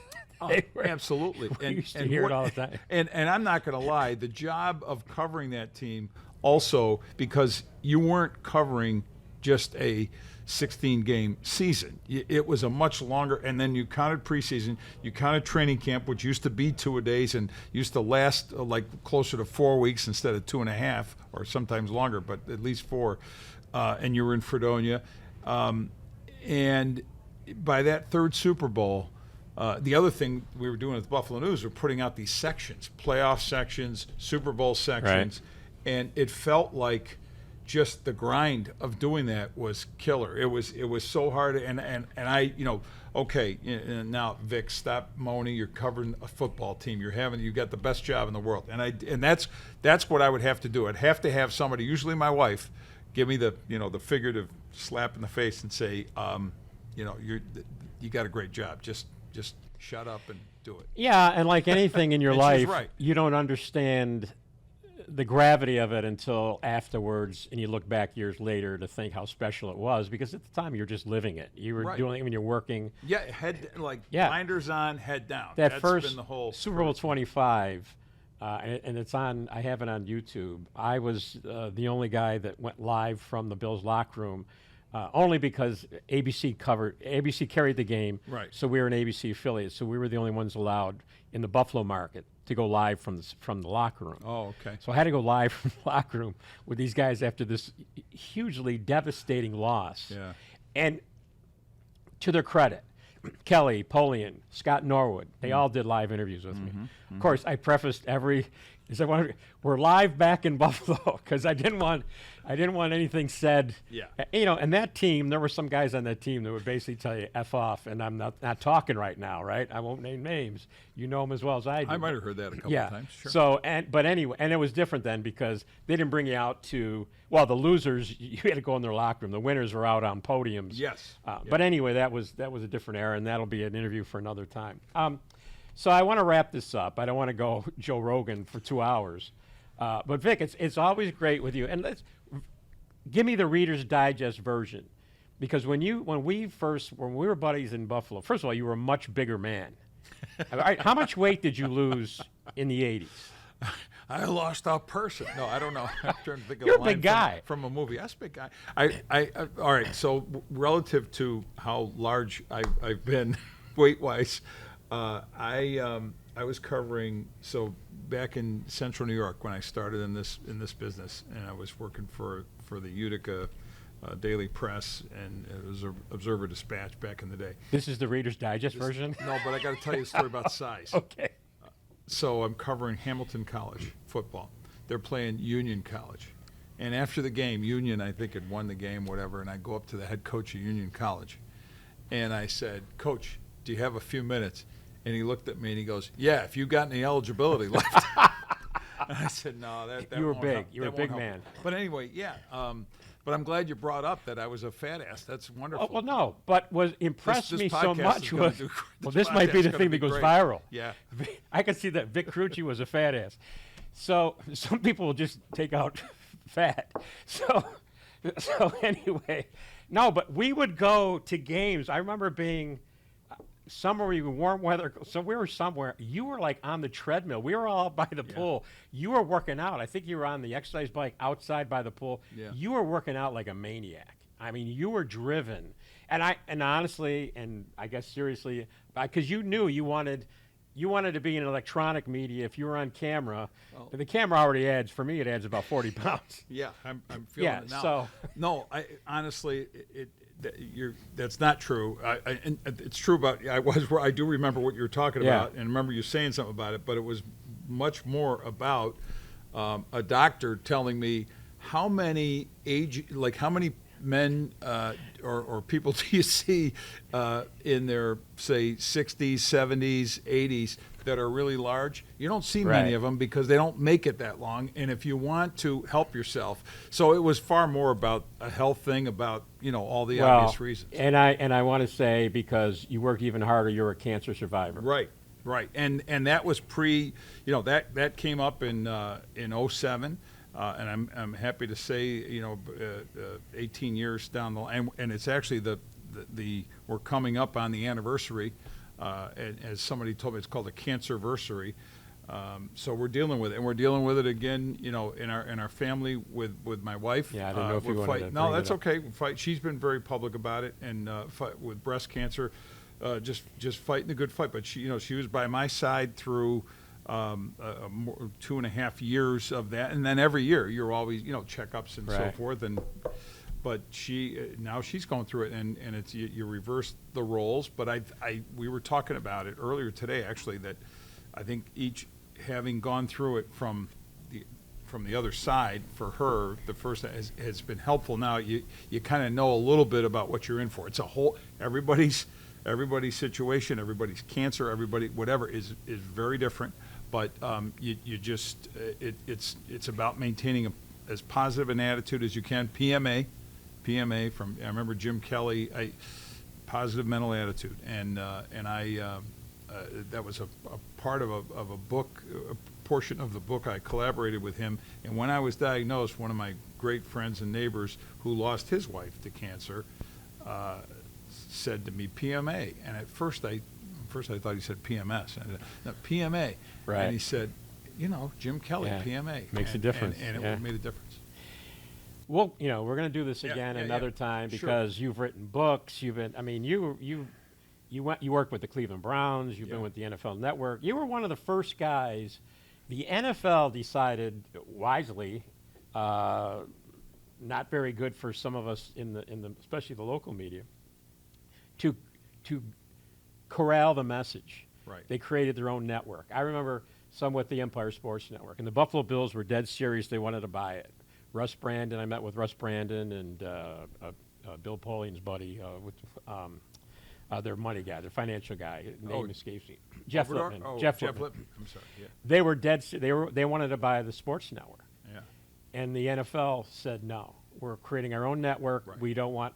Absolutely. We used to hear it all the time. And I'm not going to lie, the job of covering that team also, because you weren't covering just a 16-game season. It was a much longer, and then you counted preseason, you counted training camp, which used to be 2-a-days and used to last like closer to 4 weeks instead of 2.5, or sometimes longer, but at least 4. And you were in Fredonia. And by that third Super Bowl, the other thing we were doing at the Buffalo News, we're putting out these sections, playoff sections, Super Bowl sections, and it felt like just the grind of doing that was killer. It was so hard, and I, okay, and now Vic, stop moaning. You're covering a football team. You got the best job in the world, and that's what I would have to do. I'd have to have somebody, usually my wife, give me the the figurative slap in the face and say, you got a great job. Just shut up and do it. Yeah, and like anything in your And she's life, right. you don't understand the gravity of it until afterwards, and you look back years later to think how special it was, because at the time you're just living it. You were Right. doing it when you're working. Yeah, Yeah. blinders on, head down. That That's first been the whole Super Bowl 25, and it's on. I have it on YouTube. I was the only guy that went live from the Bills locker room, only because ABC carried the game. Right. So we were an ABC affiliate. So we were the only ones allowed in the Buffalo market to go live from the locker room. Oh, okay. So I had to go live from the locker room with these guys after this hugely devastating loss. Yeah. And to their credit, Kelly, Polian, Scott Norwood, they all did live interviews with me. Of course, I prefaced we're live back in Buffalo, because I didn't want anything said. Yeah. And that team, there were some guys on that team that would basically tell you F off, and I'm not talking right now, right? I won't name names. You know them as well as I do. I might have heard that a couple Yeah. times. Sure. So, but anyway, and it was different then, because they didn't bring you out to, well, the losers, you had to go in their locker room. The winners were out on podiums. Yes. But anyway, that was a different era, and that'll be an interview for another time. So I want to wrap this up. I don't want to go Joe Rogan for 2 hours. But Vic, it's always great with you. And give me the Reader's Digest version, because when we were buddies in Buffalo, first of all, you were a much bigger man. All right, how much weight did you lose in the 80s? I lost a person. No, I don't know. I'm trying to think of You're a a line big guy. from a movie. That's a big guy. All right. So relative to how large I've been weight-wise, I was covering, so back in Central New York when I started in this business, and I was working for the Utica Daily Press, and it was Observer Dispatch back in the day. This is the Reader's Digest version? No, but I got to tell you a story about size. Okay. So I'm covering Hamilton College football. They're playing Union College. And after the game, Union, I think, had won the game, whatever, and I go up to the head coach of Union College. And I said, Coach, do you have a few minutes? And he looked at me and he goes, yeah, if you got any eligibility left. And I said, no, that You were won't big. help. You were a That big won't help." man. But anyway, yeah. But I'm glad you brought up that I was a fat ass. That's wonderful. Well, no, but what impressed This me so podcast much is gonna was, do- well, this this might be podcast the is gonna thing be that goes great. viral. Yeah. I can see that Vic Carucci was a fat ass. So some people will just take out fat. So anyway, no, but we would go to games. I remember being somewhere even warm weather. So we were somewhere. You were like on the treadmill. We were all by the pool. You were working out. I think you were on the exercise bike outside by the pool. Yeah. You were working out like a maniac. I mean, you were driven. And honestly, and I guess seriously, because you knew you wanted you wanted to be in electronic media. If you were on camera, the camera already adds, for me, it adds about 40 pounds. Yeah, I'm feeling Yeah, it now. so- No, I honestly, that's not true. And it's true about, I do remember what you were talking Yeah. about, and remember you saying something about it, but it was much more about a doctor telling me how many men or people do you see in their, say, 60s, 70s, 80s that are really large? You don't see many Right. of them because they don't make it that long. And if you want to help yourself, so it was far more about a health thing, about all the obvious reasons. And I want to say, because you work even harder, you're a cancer survivor. Right. And that was that came up in 07. And I'm happy to say, 18 years down the line, and it's actually we're coming up on the anniversary. And as somebody told me, it's called a cancerversary. So we're dealing with it, and we're dealing with it again, in our family with my wife. Yeah, I didn't know if you we're wanted fighting. to No, bring it that's up. okay. Fight. She's been very public about it, and fight with breast cancer, just fighting the good fight. But she was by my side through 2.5 years of that, and then every year you're always checkups and so Right. forth. But now she's going through it, and it's you reverse the roles. But we were talking about it earlier today, actually, that I think each having gone through it from the other side, for her, the first has been helpful. Now you kind of know a little bit about what you're in for. It's everybody's situation, everybody's cancer, everybody whatever is very different. But you just it's about maintaining as positive an attitude as you can. PMA from, I remember Jim Kelly, positive mental attitude, and that was a part of a book, a portion of the book. I collaborated with him, and when I was diagnosed, one of my great friends and neighbors who lost his wife to cancer said to me PMA, and at first I thought he said PMS, and no, PMA, Right. and he said, Jim Kelly, Yeah. PMA Makes a difference, and yeah. it made a difference. Well, we're going to do this Yeah, again yeah, another yeah. time, Sure. because you've written books. You worked with the Cleveland Browns. You've been Yeah. with the NFL Network. You were one of the first guys. The NFL decided wisely, not very good for some of us in the especially the local media, to corral the message. Right. They created their own network. I remember some with the Empire Sports Network, and the Buffalo Bills were dead serious. They wanted to buy it. Russ Brandon, I met with Russ Brandon and Bill Polian's buddy, their money guy, their financial guy. Name escapes me. Jeff Obrador? Lippman. Oh, Jeff Jeff Lippman. Lippman. I'm sorry. Yeah. They were dead. They wanted to buy the sports network, Yeah. and the NFL said no. We're creating our own network. Right. We don't want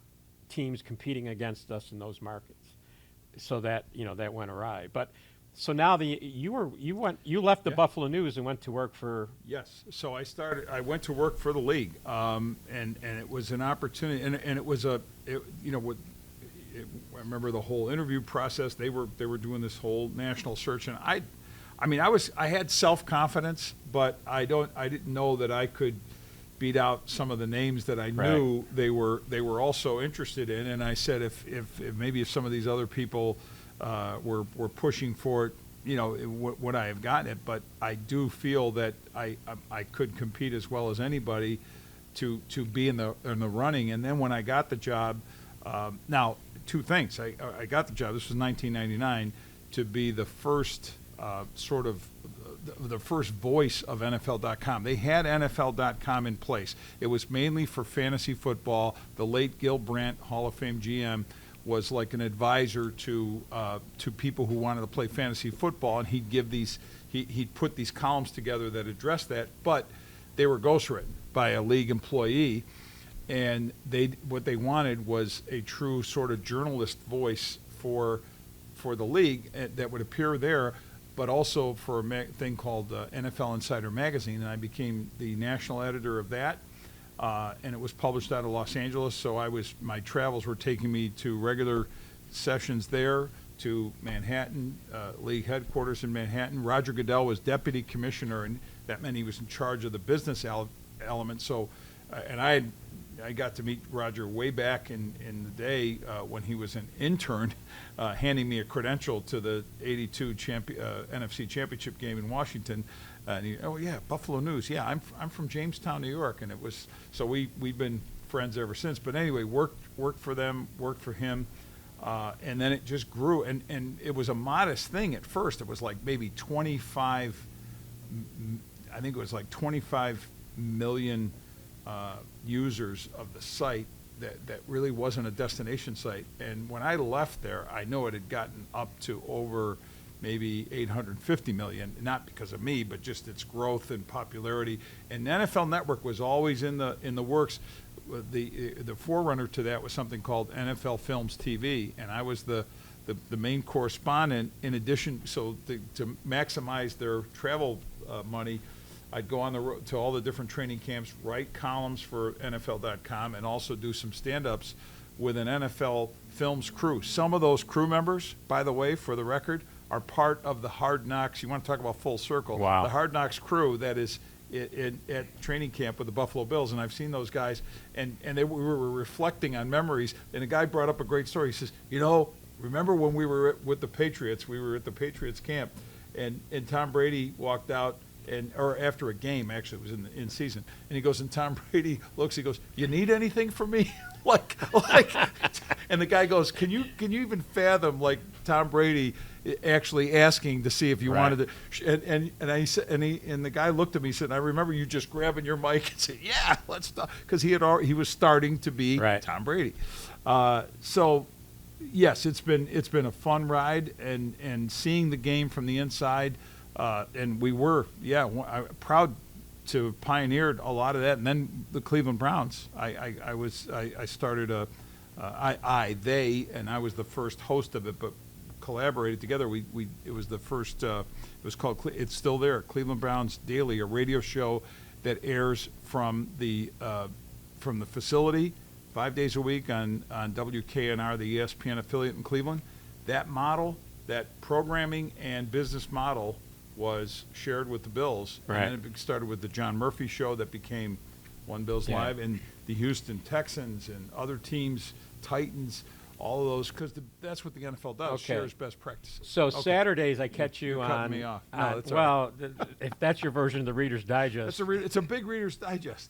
teams competing against us in those markets. So that that went awry. But so now you left the Yeah. Buffalo News and went to work for. Yes. So I went to work for the league, and it was an opportunity, and it was I remember the whole interview process. They were doing this whole national search, and I had self-confidence, but I didn't know that I could beat out some of the names that I knew they were also interested in. And I said, if maybe some of these other people were pushing for it, would I have gotten it? But I do feel that I could compete as well as anybody to be in the running. And then when I got the job, now two things. I got the job. This was 1999, to be the first the first voice of NFL.com. They had NFL.com in place. It was mainly for fantasy football. The late Gil Brandt, Hall of Fame GM, was like an advisor to people who wanted to play fantasy football, and he'd put these columns together that addressed that, but they were ghostwritten by a league employee, and what they wanted was a true sort of journalist voice for the league that would appear there, but also for a thing called NFL Insider Magazine, and I became the national editor of that. And it was published out of Los Angeles, so my travels were taking me to regular sessions there, to Manhattan, league headquarters in Manhattan. Roger Goodell was deputy commissioner, and that meant he was in charge of the business element. So, and I had I got to meet Roger way back in the day when he was an intern, handing me a credential to the '82 NFC Championship game in Washington. And he, oh yeah, Buffalo News. Yeah, I'm from Jamestown, New York, and it was so we've been friends ever since. But anyway, worked for them, worked for him, and then it just grew. And it was a modest thing at first. It was like maybe 25. I think it was like 25 million users of the site. That really wasn't a destination site. And when I left there, I know it had gotten up to over maybe 850 million, not because of me, but just its growth and popularity. And the NFL Network was always in the works. The forerunner to that was something called NFL Films TV, and I was the main correspondent. In addition, so to maximize their travel money, I'd go on the road to all the different training camps, write columns for NFL.com, and also do some stand-ups with an NFL Films crew. Some of those crew members, by the way, for the record, are part of the Hard Knocks. You want to talk about full circle? Wow. The Hard Knocks crew that is at training camp with the Buffalo Bills, and I've seen those guys, and we were reflecting on memories, and a guy brought up a great story. He says, remember when we were with the Patriots? We were at the Patriots camp, and Tom Brady walked out, or after a game, actually, it was in season, and he goes, and Tom Brady looks, he goes, you need anything from me? like, and the guy goes, can you even fathom, like, Tom Brady actually asking to see if you wanted to, and the guy looked at me and said, I remember you just grabbing your mic and said, yeah, let's start, because he was starting to be Tom Brady. So yes, it's been a fun ride, and seeing the game from the inside, and we were proud to have pioneered a lot of that. And then the Cleveland Browns, I started and I was the first host of it, but collaborated together. It was the first. It was called. It's still there. Cleveland Browns Daily, a radio show that airs from the facility 5 days a week on WKNR, the ESPN affiliate in Cleveland. That model, that programming and business model, was shared with the Bills, and then it started with the John Murphy show that became One Bills Live, and the Houston Texans and other teams, Titans. All of those, because that's what the NFL does, shares best practices. So Saturdays, I catch you You're on. cutting me off. No, that's all right. If that's your version of the Reader's Digest. It's a big Reader's Digest.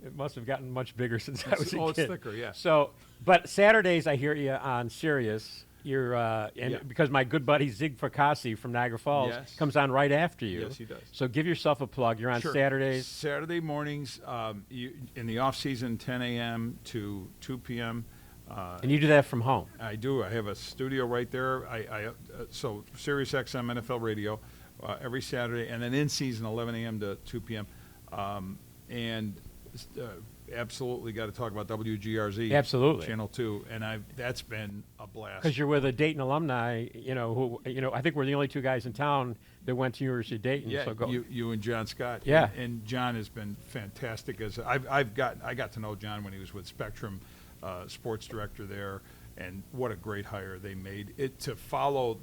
It must have gotten much bigger since I was a kid. It's thicker, yeah. So, but Saturdays, I hear you on Sirius. You're because my good buddy Zig Fracassi from Niagara Falls comes on right after you. Yes, he does. So give yourself a plug. You're on Saturdays. Saturday mornings, in the off season, 10 a.m. to 2 p.m. And you do that from home? I do. I have a studio right there. So Sirius XM NFL Radio every Saturday, and then in season 11 a.m. to 2 p.m. Absolutely got to talk about WGRZ. Absolutely. Channel 2, and that's been a blast. Because you're with a Dayton alumni, who I think we're the only two guys in town that went to University of Dayton. Yeah, so go. You and John Scott. Yeah. And John has been fantastic. I got to know John when he was with Spectrum, sports director there, and what a great hire they made. It to follow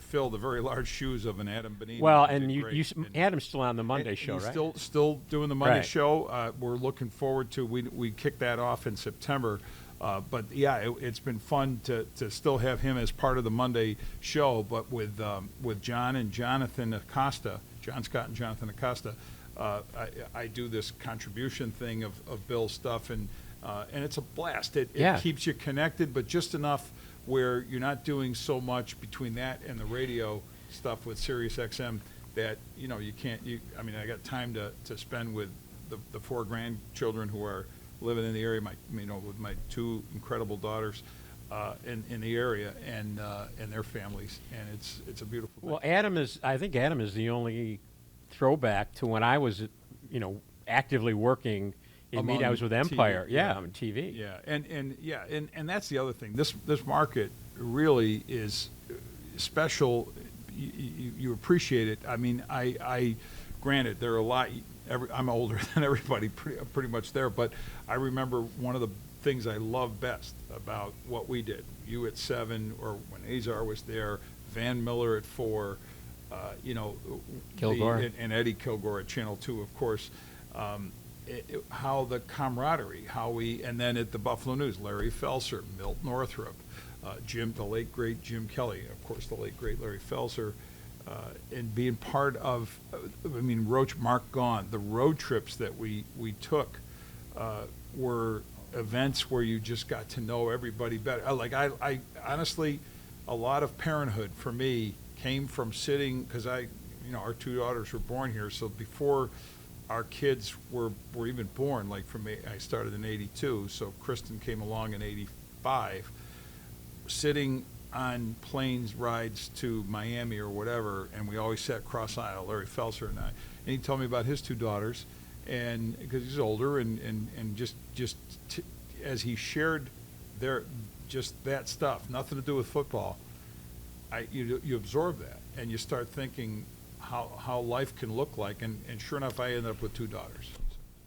fill the very large shoes of an Adam Benini. Well, and Adam's still on the Monday show, he's right? Still doing the Monday show. We're looking forward to we kicked that off in September. But yeah, it's been fun to still have him as part of the Monday show, but with John and Jonathan Acosta, John Scott and Jonathan Acosta, I do this contribution thing of Bill's stuff, and it's a blast. It keeps you connected, but just enough where you're not doing so much between that and the radio stuff with Sirius XM that you can't. I got time to spend with the four grandchildren who are living in the area. With my two incredible daughters in the area and their families, and it's a beautiful thing. Well, I think Adam is the only throwback to when I was, actively working in media. I was with Empire, on TV. Yeah, and that's the other thing. This market really is special. You appreciate it. I granted there are a lot. I'm older than everybody, pretty much there. But I remember one of the things I love best about what we did. You at 7, or when Azar was there, Van Miller at 4, Kilgore and Eddie Kilgore at Channel 2, of course. how the camaraderie, and then at the Buffalo News, Larry Felser, Milt Northrup, the late great Jim Kelly, of course, the late great Larry Felser, and being part of, Roach, Mark Gone, the road trips that we took were events where you just got to know everybody better. I honestly, a lot of parenthood for me came from sitting, because our two daughters were born here, so before our kids were even born, I started in '82, so Kristen came along in '85, sitting on planes rides to Miami or whatever, and we always sat cross aisle, Larry Felser and I, and he told me about his two daughters, and because he's older, and as he shared just that stuff, nothing to do with football, you absorb that, and you start thinking how life can look like, and sure enough, I ended up with two daughters.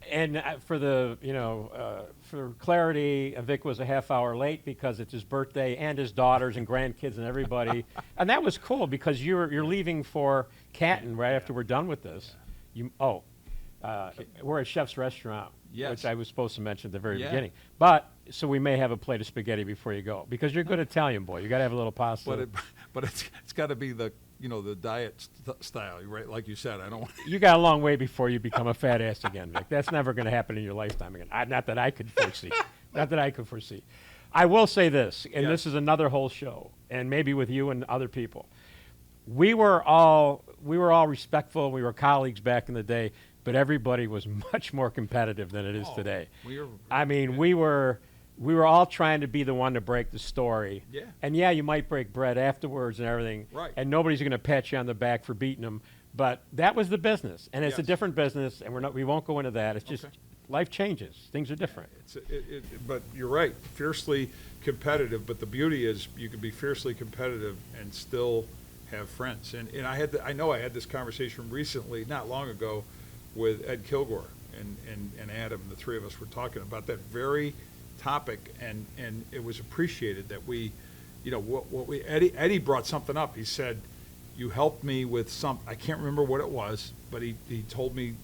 And for clarity, Vic was a half hour late because it's his birthday and his daughters and grandkids and everybody, and that was cool because you're leaving for Canton right after we're done with this. We're at Chef's Restaurant, which I was supposed to mention at the very beginning. But so we may have a plate of spaghetti before you go because you're a good Italian boy. You got to have a little pasta. But it's got to be the diet style, right? Like you said, I don't want. You got a long way before you become a fat ass again, Vic. That's never going to happen in your lifetime again. Not that I could foresee. I will say this, and this is another whole show, and maybe with you and other people. We were all respectful. We were colleagues back in the day, but everybody was much more competitive than it is today. We were all trying to be the one to break the story. Yeah. And you might break bread afterwards and everything. Right. And nobody's going to pat you on the back for beating them. But that was the business, and it's a different business, and we won't go into that. It's just life changes. Things are different. But you're right, fiercely competitive. But the beauty is you can be fiercely competitive and still have friends. And I know I had this conversation recently, not long ago, with Ed Kilgore and Adam. The three of us were talking about that very topic, and it was appreciated that Eddie brought something up. He said, you helped me with I can't remember what it was, but he told me,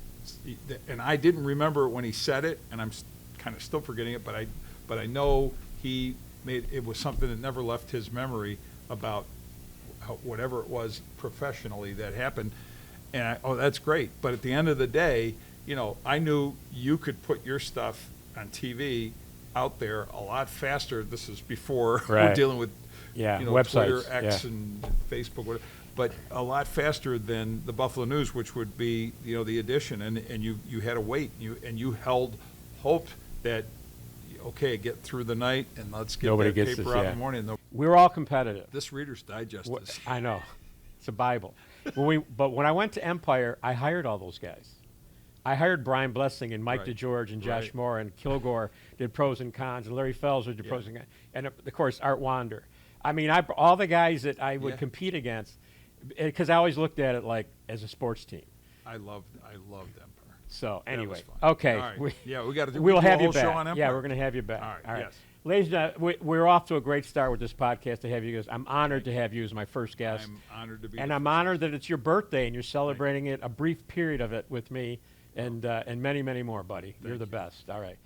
and I didn't remember it when he said it, and I'm kind of still forgetting it, but I know it was something that never left his memory about whatever it was professionally that happened. And that's great. But at the end of the day, I knew you could put your stuff on TV out there a lot faster. This is before we're dealing with websites, Twitter, X, and Facebook, whatever, but a lot faster than the Buffalo News, which would be the edition, and you had to wait, and you held hope that get through the night and let's get that paper out in the morning. We were all competitive. This Reader's Digest is. I know, it's a Bible. But when I went to Empire, I hired all those guys. I hired Brian Blessing and Mike DeGeorge and Josh Moore, and Kilgore did pros and cons, and Larry Felser did pros and cons, and of course Art Wander. All the guys that I would compete against, because I always looked at it like as a sports team. I loved Empire. So anyway, okay, right. We got to do. We'll have you back. Show on Empire. Yeah, we're going to have you back. All right. Yes. Ladies and gentlemen, we're off to a great start with this podcast to have you guys. I'm honored to have you as my first guest. I'm honored to be. And I'm honored that it's your birthday and you're celebrating it, a brief period of it with me, and many, many more, buddy. You're the best. All right.